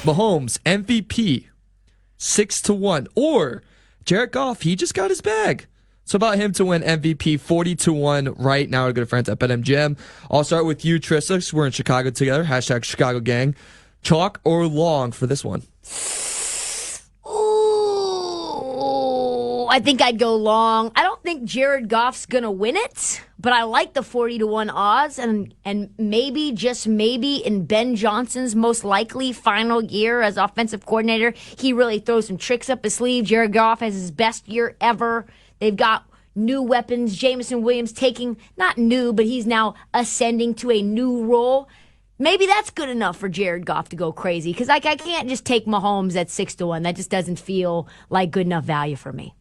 Mahomes, MVP, 6-1. Or Jared Goff, he just got his bag. So about him to win MVP, 40-1 right now. Our good friends at BetMGM. I'll start with you, Trysta. We're in Chicago together. Hashtag Chicago Gang. Chalk or long for this one? Ooh, I think I'd go long. I don't think Jared Goff's going to win it, but I like the 40-1 odds. And maybe, just maybe, in Ben Johnson's most likely final year as offensive coordinator, he really throws some tricks up his sleeve. Jared Goff has his best year ever. They've got new weapons. Jameson Williams taking, not new, but he's now ascending to a new role. Maybe that's good enough for Jared Goff to go crazy, because I can't just take Mahomes at 6-1. That just doesn't feel like good enough value for me.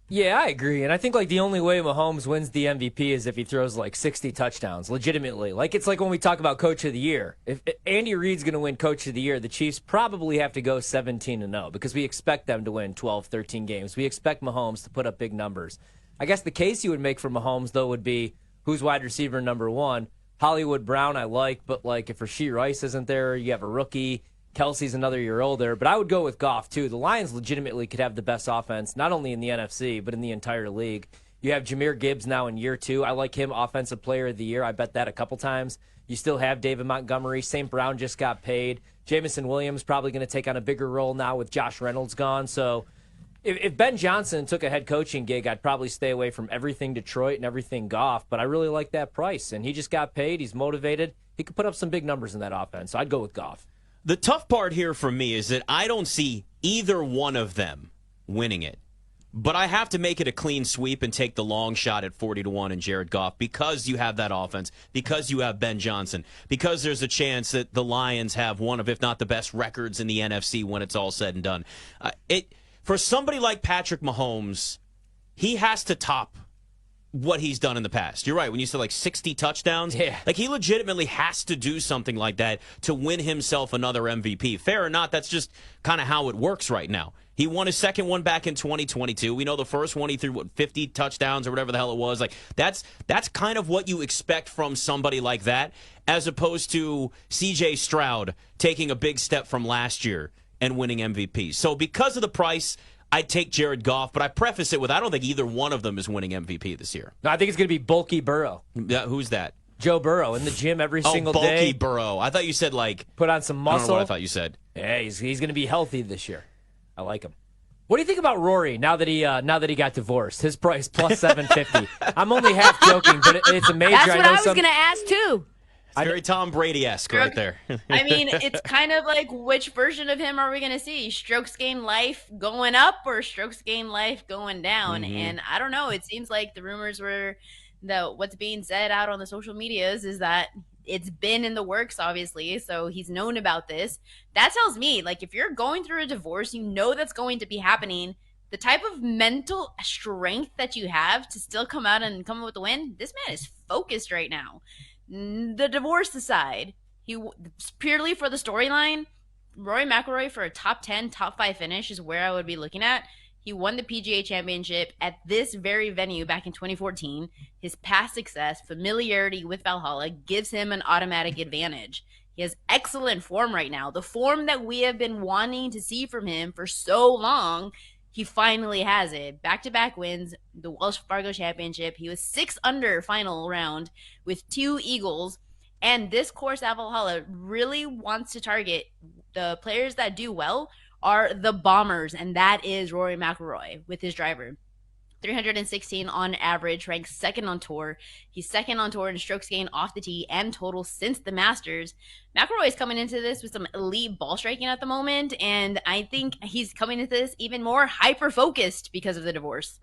Yeah, I agree. And I think the only way Mahomes wins the MVP is if he throws 60 touchdowns, legitimately. It's like when we talk about Coach of the Year. If Andy Reid's going to win Coach of the Year, the Chiefs probably have to go 17-0 because we expect them to win 12, 13 games. We expect Mahomes to put up big numbers. I guess the case you would make for Mahomes, though, would be who's wide receiver number one. Hollywood Brown I like, but if Rashee Rice isn't there, you have a rookie. Kelsey's another year older, but I would go with Goff, too. The Lions legitimately could have the best offense, not only in the NFC, but in the entire league. You have Jahmyr Gibbs now in year 2. I like him Offensive Player of the Year. I bet that a couple times. You still have David Montgomery. St. Brown just got paid. Jameson Williams probably going to take on a bigger role now with Josh Reynolds gone. So if Ben Johnson took a head coaching gig, I'd probably stay away from everything Detroit and everything Goff, but I really like that price. And he just got paid. He's motivated. He could put up some big numbers in that offense, so I'd go with Goff. The tough part here for me is that I don't see either one of them winning it. But I have to make it a clean sweep and take the long shot at 40-1 and Jared Goff because you have that offense, because you have Ben Johnson, because there's a chance that the Lions have one of, if not the best records in the NFC when it's all said and done. For somebody like Patrick Mahomes, he has to top what he's done in the past. You're right. When you said 60 touchdowns, yeah. He legitimately has to do something like that to win himself another MVP. Fair or not, that's just kind of how it works right now. He won his second one back in 2022. We know the first one he threw 50 touchdowns or whatever the hell it was. That's kind of what you expect from somebody like that, as opposed to C.J. Stroud taking a big step from last year and winning MVP. So because of the price, I'd take Jared Goff, but I preface it with I don't think either one of them is winning MVP this year. No, I think it's going to be Bulky Burrow. Who's that? Joe Burrow in the gym every single Bulky day. Bulky Burrow. I thought you said put on some muscle. I don't know what I thought you said. Yeah, he's going to be healthy this year. I like him. What do you think about Rory now that he got divorced? His price plus 750. I'm only half joking, but it's a major. That's what I was going to ask too. It's very Tom Brady-esque right there. I mean, it's kind of which version of him are we going to see? Strokes gain life going up or strokes gain life going down? Mm-hmm. And I don't know. It seems like the rumors were that what's being said out on the social medias is that it's been in the works, obviously. So he's known about this. That tells me, if you're going through a divorce, you know that's going to be happening. The type of mental strength that you have to still come out and come with the win, this man is focused right now. The divorce aside, purely for the storyline, Rory McIlroy for a top 10, top 5 finish is where I would be looking at. He won the PGA Championship at this very venue back in 2014. His past success, familiarity with Valhalla gives him an automatic advantage. He has excellent form right now. The form that we have been wanting to see from him for so long, he finally has it. Back-to-back wins, the Wells Fargo Championship. He was 6 under final round with 2 eagles. And this course at Valhalla really wants to target the players that do well are the bombers, and that is Rory McIlroy with his driver. 316 on average, ranks second on tour. He's second on tour in strokes gained off the tee and total since the Masters. McIlroy is coming into this with some elite ball striking at the moment, and I think he's coming into this even more hyper-focused because of the divorce.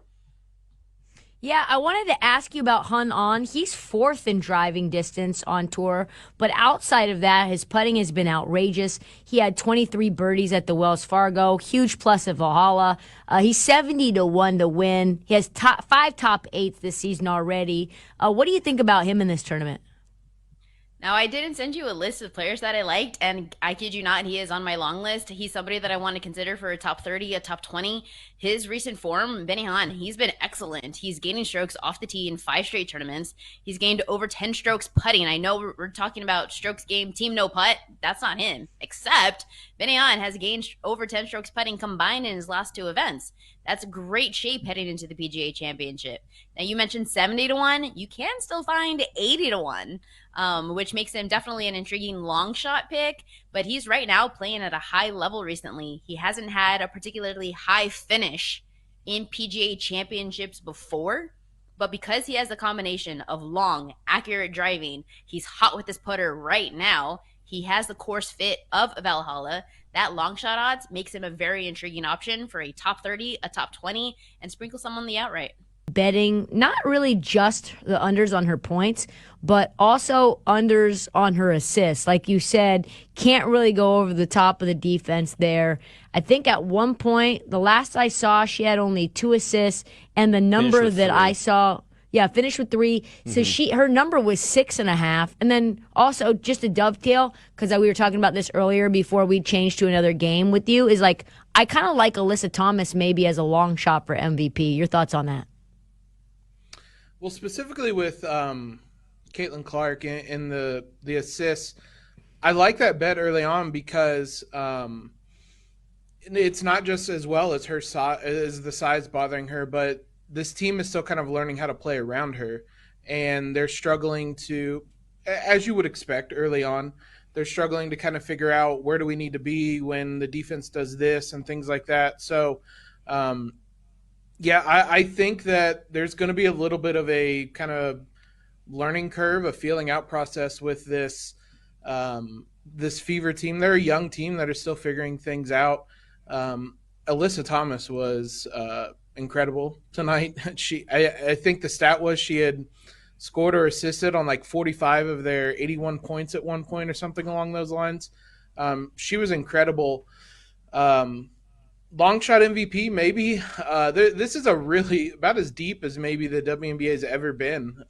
Yeah, I wanted to ask you about Hun An. He's 4th in driving distance on tour, but outside of that, his putting has been outrageous. He had 23 birdies at the Wells Fargo, huge plus at Valhalla. He's 70-1 to win. He has 5 top 8s this season already. What do you think about him in this tournament? Now, I didn't send you a list of players that I liked, and I kid you not, he is on my long list. He's somebody that I want to consider for a top 30, a top 20. His recent form, Benny Han, he's been excellent. He's gaining strokes off the tee in 5 straight tournaments. He's gained over 10 strokes putting. I know we're talking about strokes game, team no putt. That's not him, except Benayan has gained over 10 strokes putting combined in his last 2 events. That's great shape heading into the PGA Championship. Now, you mentioned 70 to 1. You can still find 80 to 1, which makes him definitely an intriguing long shot pick. But he's right now playing at a high level recently. He hasn't had a particularly high finish in PGA Championships before. But because he has a combination of long, accurate driving, he's hot with his putter right now. He has the course fit of Valhalla. That long shot odds makes him a very intriguing option for a top 30, a top 20, and sprinkle some on the outright. Betting not really just the unders on her points, but also unders on her assists. Like you said, can't really go over the top of the defense there. I think at one point, the last I saw, she had only 2 assists, and the number that 3. I saw, finished with 3. So her number was 6.5. And then also just a dovetail, because we were talking about this earlier before we changed to another game with you, is like I kind of like Alyssa Thomas maybe as a long shot for MVP. Your thoughts on that? Well, specifically with Caitlin Clark and the assists, I like that bet early on because it's not just as well as as the size bothering her, but this team is still kind of learning how to play around her, and they're struggling to, as you would expect early on, they're struggling to kind of figure out where do we need to be when the defense does this and things like that. So, I think that there's going to be a little bit of a kind of learning curve, a feeling out process with this this Fever team. They're a young team that are still figuring things out. Alyssa Thomas was incredible tonight. I think the stat was she had scored or assisted on like 45 of their 81 points at one point or something along those lines. She was incredible. Long shot MVP, maybe. This is a really about as deep as maybe the WNBA has ever been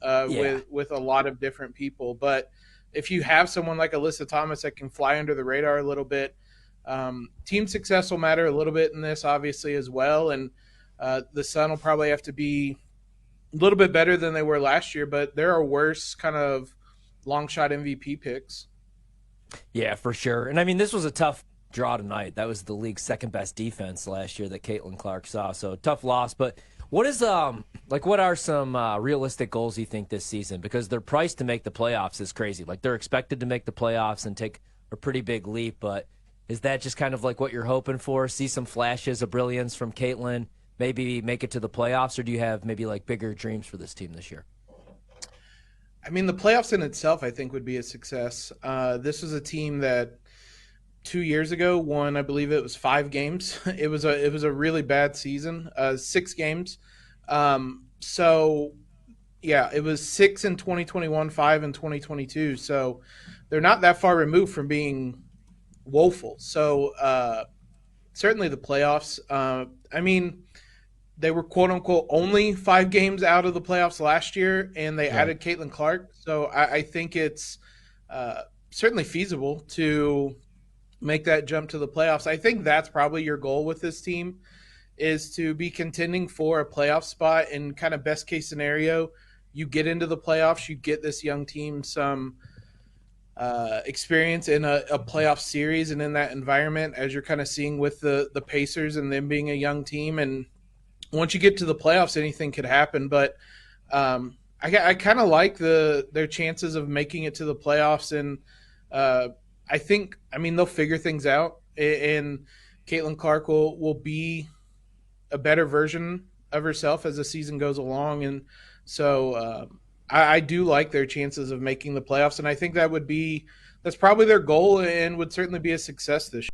with a lot of different people. But if you have someone like Alyssa Thomas that can fly under the radar a little bit, team success will matter a little bit in this, obviously, as well. And the Sun will probably have to be a little bit better than they were last year, but there are worse kind of long shot MVP picks. Yeah, for sure. And I mean, this was a tough draw tonight. That was the league's second best defense last year that Caitlin Clark saw. So tough loss. But what is what are some realistic goals you think this season? Because their price to make the playoffs is crazy. Like they're expected to make the playoffs and take a pretty big leap. But is that just kind of like what you're hoping for? See some flashes of brilliance from Caitlin, maybe make it to the playoffs, or do you have maybe like bigger dreams for this team this year? I mean, the playoffs in itself, I think, would be a success. This was a team that 2 years ago won, I believe it was 5 games. It was a really bad season, 6 games. So yeah, it was 6 in 2021, 5 in 2022. So they're not that far removed from being woeful. So certainly the playoffs. I mean, they were quote unquote only 5 games out of the playoffs last year, and they added Caitlin Clark. So I think it's certainly feasible to make that jump to the playoffs. I think that's probably your goal with this team, is to be contending for a playoff spot. And kind of best case scenario, you get into the playoffs, you get this young team some experience in a playoff series and in that environment, as you're kind of seeing with the Pacers and them being a young team. And once you get to the playoffs, anything could happen. But I kind of like their chances of making it to the playoffs. And I think, they'll figure things out, and Caitlin Clark will be a better version of herself as the season goes along. And so I do like their chances of making the playoffs, and I think that's probably their goal and would certainly be a success this year.